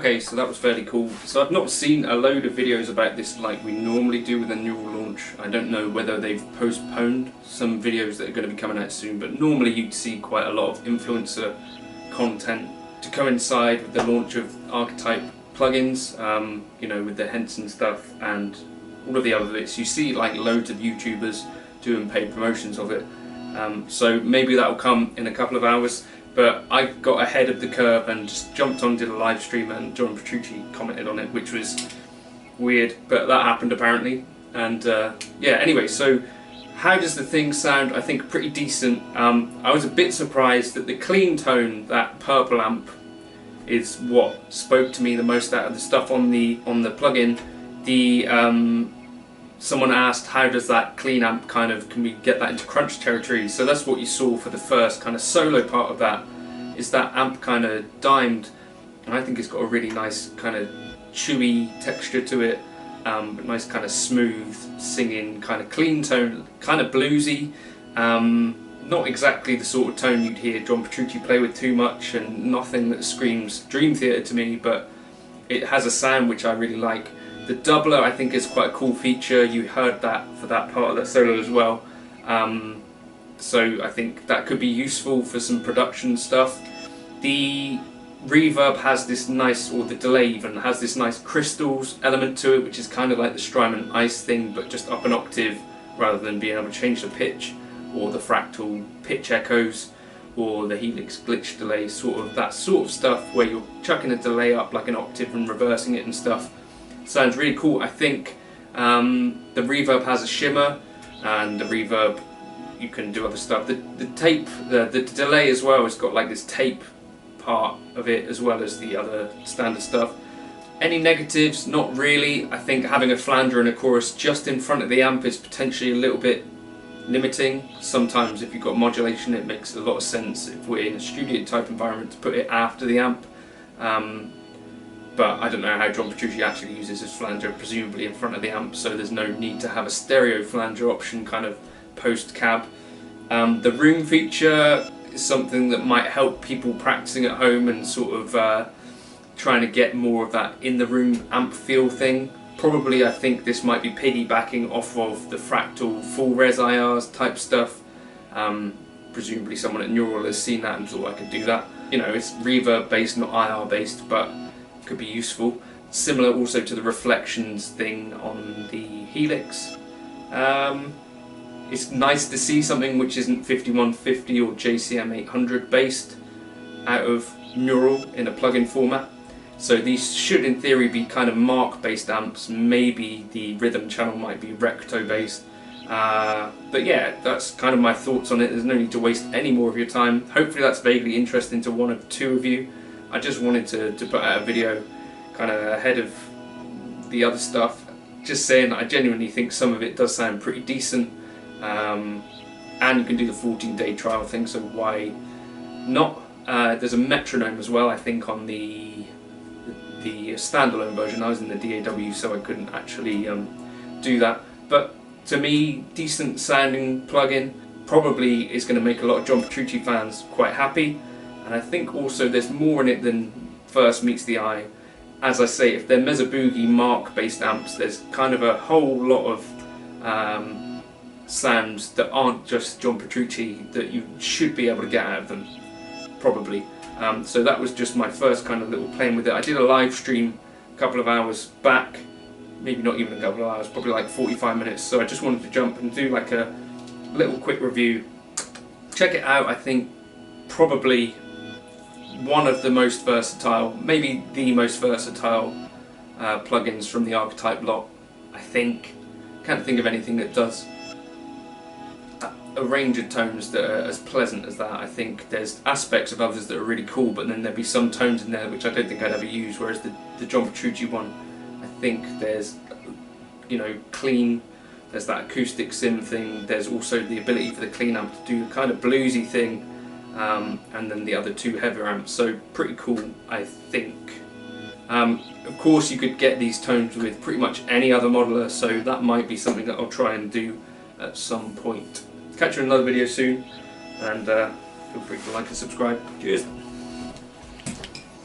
Okay, so that was fairly cool. So I've not seen a load of videos about this like we normally do with a Neural launch. I don't know whether they've postponed some videos that are going to be coming out soon, but normally you'd see quite a lot of influencer content to coincide with the launch of Archetype plugins, you know, with the Henson stuff and all of the other bits. You see like loads of YouTubers doing paid promotions of it. So maybe that'll come in a couple of hours. But I got ahead of the curve and just jumped on, did a live stream, and Neural Petrucci commented on it, which was weird, but that happened apparently. And yeah, anyway, so how does the thing sound? I think pretty decent. I was a bit surprised that the clean tone, that purple amp, is what spoke to me the most out of the stuff on the plugin. Someone asked, how does that clean amp kind of, can we get that into crunch territory? So that's what you saw for the first kind of solo part of that, is that amp kind of dimed, and I think it's got a really nice kind of chewy texture to it, but nice kind of smooth singing, kind of clean tone, kind of bluesy. Not exactly the sort of tone you'd hear Neural Petrucci play with too much, and nothing that screams Dream Theater to me, but it has a sound which I really like. The doubler I think is quite a cool feature. You heard that for that part of that solo as well. So I think that could be useful for some production stuff. The reverb has this nice, or the delay even, has this nice crystals element to it, which is kind of like the Strymon Ice thing, but just up an octave rather than being able to change the pitch, or the fractal pitch echoes, or the helix glitch delay, that sort of stuff where you're chucking a delay up like an octave and reversing it and stuff. Sounds really cool. I think the reverb has a shimmer, and the reverb, you can do other stuff. The tape, the delay as well, has got like this tape part of it as well as the other standard stuff. Any negatives? Not really. I think having a flanger and a chorus just in front of the amp is potentially a little bit limiting. Sometimes if you've got modulation, it makes a lot of sense if we're in a studio type environment to put it after the amp. But I don't know how Neural Petrucci actually uses his flanger, presumably in front of the amp, so there's no need to have a stereo flanger option kind of post-cab. The room feature is something that might help people practicing at home and sort of trying to get more of that in-the-room amp feel thing. Probably I think this might be piggybacking off of the fractal full-res IRs type stuff. Presumably someone at Neural has seen that and thought I could do that. You know, it's reverb based, not IR based, but could be useful. Similar also to the reflections thing on the helix. It's nice to see something which isn't 5150 or JCM 800 based out of Neural in a plugin format. So these should in theory be kind of mark based amps. Maybe the rhythm channel might be recto based. But yeah, that's kind of my thoughts on it. There's no need to waste any more of your time. Hopefully that's vaguely interesting to one of two of you. I just wanted to put out a video kind of ahead of the other stuff, just saying that I genuinely think some of it does sound pretty decent, and you can do the 14-day trial thing, so why not? There's a metronome as well, I think, on the standalone version. I was in the DAW, so I couldn't actually do that, but to me, decent sounding plugin. Probably is going to make a lot of Neural Petrucci fans quite happy. And I think also there's more in it than first meets the eye. As I say, if they're Mesa Boogie mark based amps, there's kind of a whole lot of sounds that aren't just Neural Petrucci that you should be able to get out of them, probably. So that was just my first kind of little playing with it. I did a live stream a couple of hours back, maybe not even a couple of hours, probably like 45 minutes. So I just wanted to jump and do like a little quick review. Check it out. I think probably one of the most versatile, maybe the most versatile plugins from the Archetype lot, I think. Can't think of anything that does a range of tones that are as pleasant as that. I think there's aspects of others that are really cool, but then there'd be some tones in there which I don't think I'd ever use, whereas the Neural Petrucci one, I think there's, you know, clean, there's that acoustic sim thing, there's also the ability for the clean amp to do a kind of bluesy thing, and then the other two heavier amps, so pretty cool, I think. Of course you could get these tones with pretty much any other modeler, so that might be something that I'll try and do at some point. Catch you in another video soon, and feel free to like and subscribe. Cheers!